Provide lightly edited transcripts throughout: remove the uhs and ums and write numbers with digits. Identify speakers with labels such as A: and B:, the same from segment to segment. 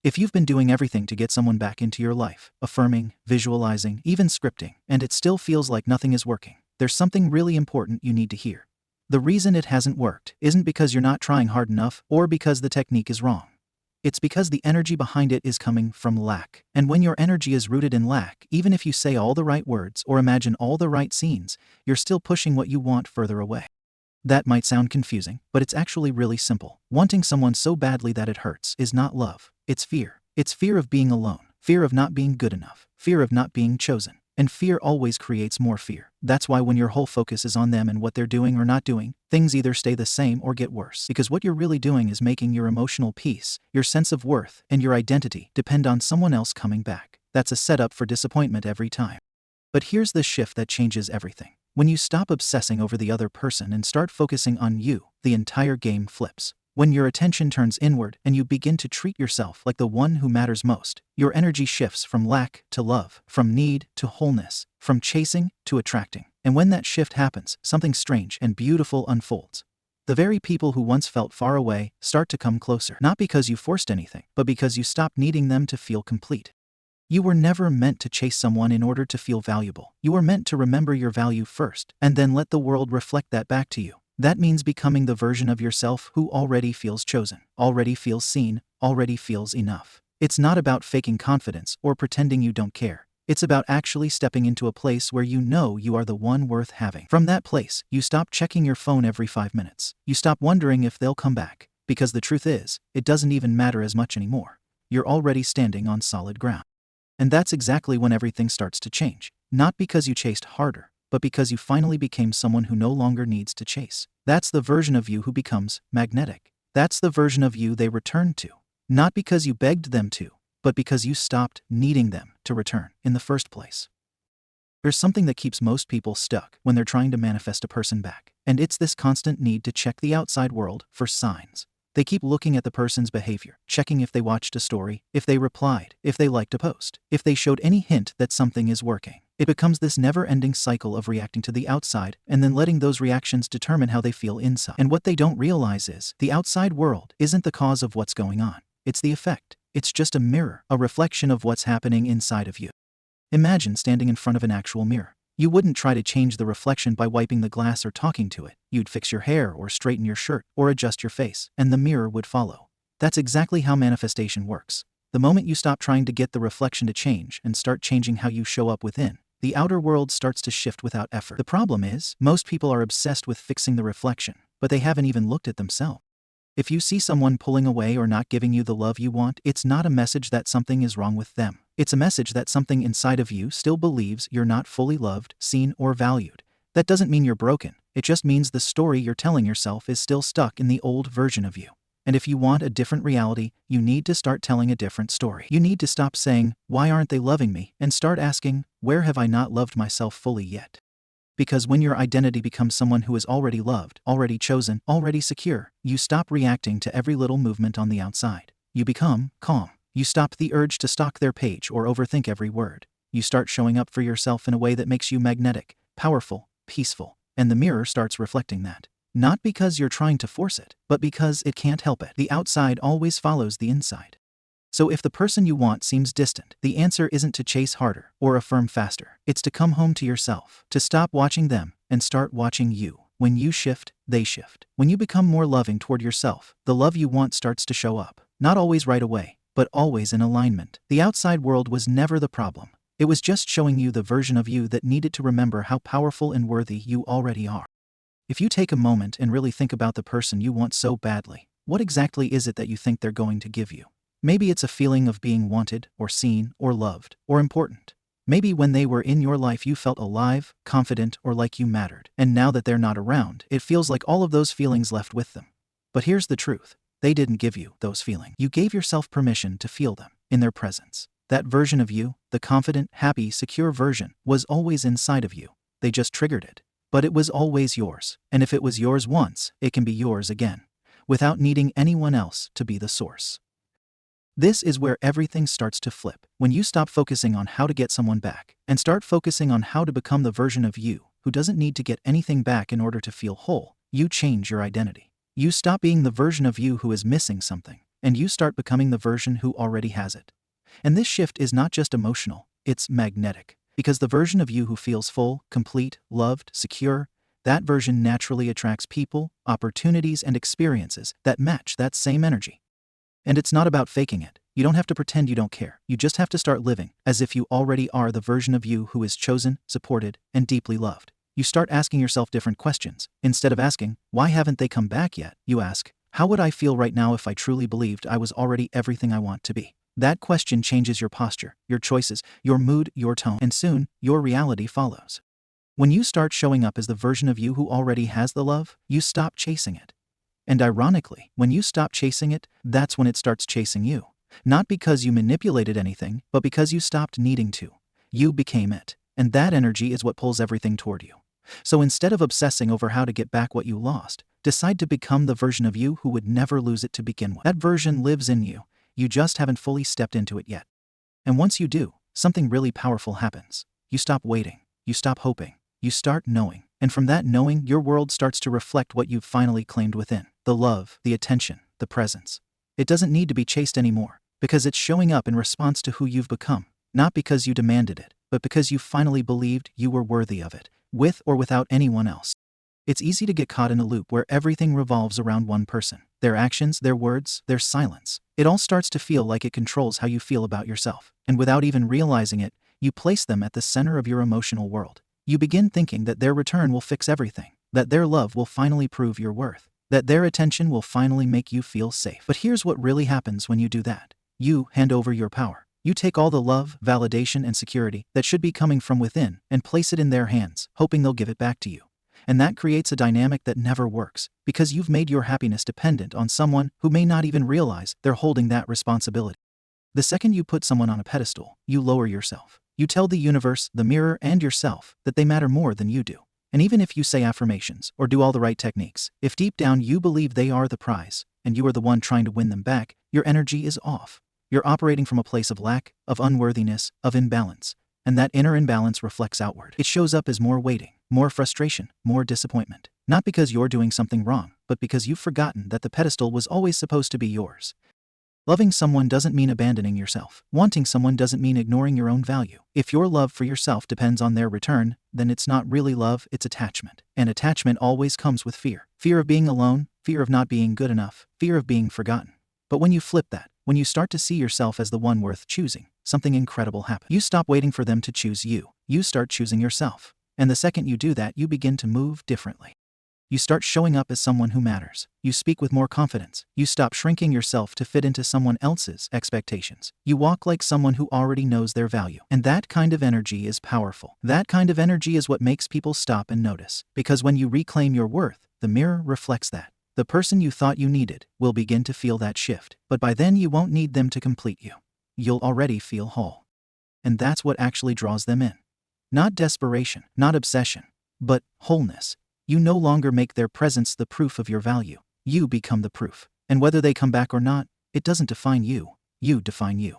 A: If you've been doing everything to get someone back into your life, affirming, visualizing, even scripting, and it still feels like nothing is working, there's something really important you need to hear. The reason it hasn't worked isn't because you're not trying hard enough or because the technique is wrong. It's because the energy behind it is coming from lack. And when your energy is rooted in lack, even if you say all the right words or imagine all the right scenes, you're still pushing what you want further away. That might sound confusing, but it's actually really simple. Wanting someone so badly that it hurts is not love. It's fear. It's fear of being alone, fear of not being good enough, fear of not being chosen. And fear always creates more fear. That's why when your whole focus is on them and what they're doing or not doing, things either stay the same or get worse. Because what you're really doing is making your emotional peace, your sense of worth, and your identity depend on someone else coming back. That's a setup for disappointment every time. But here's the shift that changes everything. When you stop obsessing over the other person and start focusing on you, the entire game flips. When your attention turns inward and you begin to treat yourself like the one who matters most, your energy shifts from lack to love, from need to wholeness, from chasing to attracting. And when that shift happens, something strange and beautiful unfolds. The very people who once felt far away start to come closer, not because you forced anything, but because you stopped needing them to feel complete. You were never meant to chase someone in order to feel valuable. You were meant to remember your value first, and then let the world reflect that back to you. That means becoming the version of yourself who already feels chosen, already feels seen, already feels enough. It's not about faking confidence or pretending you don't care. It's about actually stepping into a place where you know you are the one worth having. From that place, you stop checking your phone every 5 minutes. You stop wondering if they'll come back, because the truth is, it doesn't even matter as much anymore. You're already standing on solid ground. And that's exactly when everything starts to change. Not because you chased harder, but because you finally became someone who no longer needs to chase. That's the version of you who becomes magnetic. That's the version of you they return to. Not because you begged them to, but because you stopped needing them to return in the first place. There's something that keeps most people stuck when they're trying to manifest a person back, and it's this constant need to check the outside world for signs. They keep looking at the person's behavior, checking if they watched a story, if they replied, if they liked a post, if they showed any hint that something is working. It becomes this never-ending cycle of reacting to the outside and then letting those reactions determine how they feel inside. And what they don't realize is, the outside world isn't the cause of what's going on. It's the effect. It's just a mirror, a reflection of what's happening inside of you. Imagine standing in front of an actual mirror. You wouldn't try to change the reflection by wiping the glass or talking to it. You'd fix your hair or straighten your shirt or adjust your face, and the mirror would follow. That's exactly how manifestation works. The moment you stop trying to get the reflection to change and start changing how you show up within, the outer world starts to shift without effort. The problem is, most people are obsessed with fixing the reflection, but they haven't even looked at themselves. If you see someone pulling away or not giving you the love you want, it's not a message that something is wrong with them. It's a message that something inside of you still believes you're not fully loved, seen, or valued. That doesn't mean you're broken. It just means the story you're telling yourself is still stuck in the old version of you. And if you want a different reality, you need to start telling a different story. You need to stop saying, "Why aren't they loving me?" and start asking, "Where have I not loved myself fully yet?" Because when your identity becomes someone who is already loved, already chosen, already secure, you stop reacting to every little movement on the outside. You become calm. You stop the urge to stalk their page or overthink every word. You start showing up for yourself in a way that makes you magnetic, powerful, peaceful, and the mirror starts reflecting that. Not because you're trying to force it, but because it can't help it. The outside always follows the inside. So if the person you want seems distant, the answer isn't to chase harder or affirm faster. It's to come home to yourself, to stop watching them and start watching you. When you shift, they shift. When you become more loving toward yourself, the love you want starts to show up. Not always right away, but always in alignment. The outside world was never the problem. It was just showing you the version of you that needed to remember how powerful and worthy you already are. If you take a moment and really think about the person you want so badly, what exactly is it that you think they're going to give you? Maybe it's a feeling of being wanted, or seen, or loved, or important. Maybe when they were in your life you felt alive, confident, or like you mattered. And now that they're not around, it feels like all of those feelings left with them. But here's the truth. They didn't give you those feelings. You gave yourself permission to feel them in their presence. That version of you, the confident, happy, secure version, was always inside of you. They just triggered it. But it was always yours. And if it was yours once, it can be yours again, without needing anyone else to be the source. This is where everything starts to flip. When you stop focusing on how to get someone back and start focusing on how to become the version of you who doesn't need to get anything back in order to feel whole, you change your identity. You stop being the version of you who is missing something, and you start becoming the version who already has it. And this shift is not just emotional, it's magnetic. Because the version of you who feels full, complete, loved, secure, that version naturally attracts people, opportunities, and experiences that match that same energy. And it's not about faking it. You don't have to pretend you don't care. You just have to start living as if you already are the version of you who is chosen, supported, and deeply loved. You start asking yourself different questions. Instead of asking, why haven't they come back yet? You ask, how would I feel right now if I truly believed I was already everything I want to be? That question changes your posture, your choices, your mood, your tone, and soon, your reality follows. When you start showing up as the version of you who already has the love, you stop chasing it. And ironically, when you stop chasing it, that's when it starts chasing you. Not because you manipulated anything, but because you stopped needing to. You became it. And that energy is what pulls everything toward you. So instead of obsessing over how to get back what you lost, decide to become the version of you who would never lose it to begin with. That version lives in you. You just haven't fully stepped into it yet. And once you do, something really powerful happens. You stop waiting. You stop hoping. You start knowing. And from that knowing, your world starts to reflect what you've finally claimed within. The love, the attention, the presence. It doesn't need to be chased anymore, because it's showing up in response to who you've become. Not because you demanded it, but because you finally believed you were worthy of it, with or without anyone else. It's easy to get caught in a loop where everything revolves around one person. Their actions, their words, their silence. It all starts to feel like it controls how you feel about yourself. And without even realizing it, you place them at the center of your emotional world. You begin thinking that their return will fix everything, that their love will finally prove your worth, that their attention will finally make you feel safe. But here's what really happens when you do that. You hand over your power. You take all the love, validation, and security that should be coming from within and place it in their hands, hoping they'll give it back to you. And that creates a dynamic that never works, because you've made your happiness dependent on someone who may not even realize they're holding that responsibility. The second you put someone on a pedestal, you lower yourself. You tell the universe, the mirror, and yourself that they matter more than you do. And even if you say affirmations or do all the right techniques, if deep down you believe they are the prize, and you are the one trying to win them back, your energy is off. You're operating from a place of lack, of unworthiness, of imbalance. And that inner imbalance reflects outward. It shows up as more waiting, more frustration, more disappointment. Not because you're doing something wrong, but because you've forgotten that the pedestal was always supposed to be yours. Loving someone doesn't mean abandoning yourself. Wanting someone doesn't mean ignoring your own value. If your love for yourself depends on their return, then it's not really love, it's attachment. And attachment always comes with fear. Fear of being alone, fear of not being good enough, fear of being forgotten. But when you flip that, when you start to see yourself as the one worth choosing, something incredible happens. You stop waiting for them to choose you. You start choosing yourself. And the second you do that, you begin to move differently. You start showing up as someone who matters. You speak with more confidence. You stop shrinking yourself to fit into someone else's expectations. You walk like someone who already knows their value. And that kind of energy is powerful. That kind of energy is what makes people stop and notice. Because when you reclaim your worth, the mirror reflects that. The person you thought you needed will begin to feel that shift. But by then you won't need them to complete you. You'll already feel whole. And that's what actually draws them in. Not desperation, not obsession, but wholeness. You no longer make their presence the proof of your value. You become the proof. And whether they come back or not, it doesn't define you. You define you.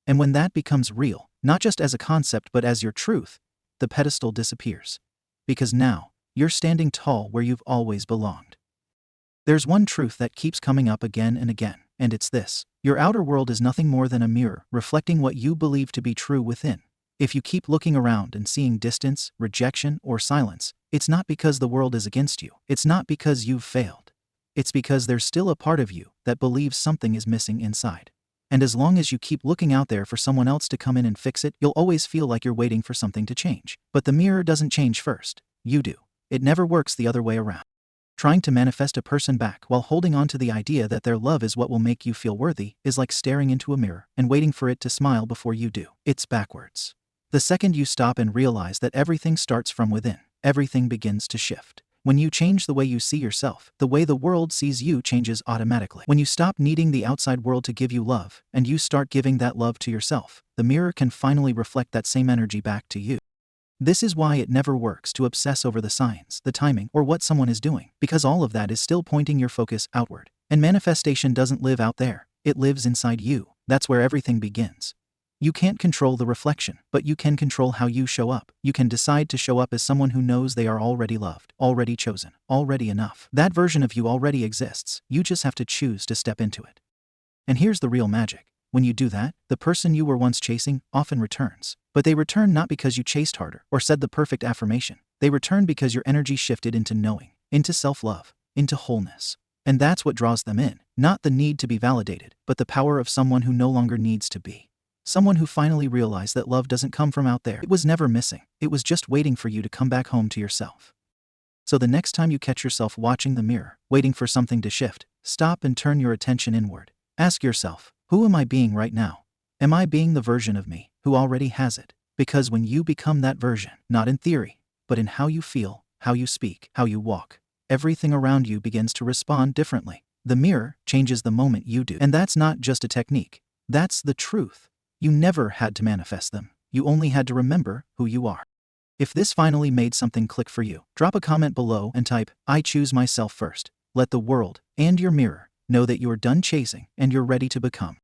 A: And when that becomes real, not just as a concept but as your truth, the pedestal disappears. Because now, you're standing tall where you've always belonged. There's one truth that keeps coming up again and again, and it's this. Your outer world is nothing more than a mirror reflecting what you believe to be true within. If you keep looking around and seeing distance, rejection, or silence, it's not because the world is against you. It's not because you've failed. It's because there's still a part of you that believes something is missing inside. And as long as you keep looking out there for someone else to come in and fix it, you'll always feel like you're waiting for something to change. But the mirror doesn't change first. You do. It never works the other way around. Trying to manifest a person back while holding on to the idea that their love is what will make you feel worthy is like staring into a mirror and waiting for it to smile before you do. It's backwards. The second you stop and realize that everything starts from within, everything begins to shift. When you change the way you see yourself, the way the world sees you changes automatically. When you stop needing the outside world to give you love, and you start giving that love to yourself, the mirror can finally reflect that same energy back to you. This is why it never works to obsess over the signs, the timing, or what someone is doing, because all of that is still pointing your focus outward. And manifestation doesn't live out there, it lives inside you. That's where everything begins. You can't control the reflection, but you can control how you show up. You can decide to show up as someone who knows they are already loved, already chosen, already enough. That version of you already exists. You just have to choose to step into it. And here's the real magic. When you do that, the person you were once chasing often returns. But they return not because you chased harder or said the perfect affirmation. They return because your energy shifted into knowing, into self-love, into wholeness. And that's what draws them in, not the need to be validated, but the power of someone who no longer needs to be. Someone who finally realized that love doesn't come from out there. It was never missing. It was just waiting for you to come back home to yourself. So the next time you catch yourself watching the mirror, waiting for something to shift, stop and turn your attention inward. Ask yourself, who am I being right now? Am I being the version of me who already has it? Because when you become that version, not in theory, but in how you feel, how you speak, how you walk, everything around you begins to respond differently. The mirror changes the moment you do. And that's not just a technique. That's the truth. You never had to manifest them. You only had to remember who you are. If this finally made something click for you, drop a comment below and type, "I choose myself first." Let the world and your mirror know that you're done chasing and you're ready to become.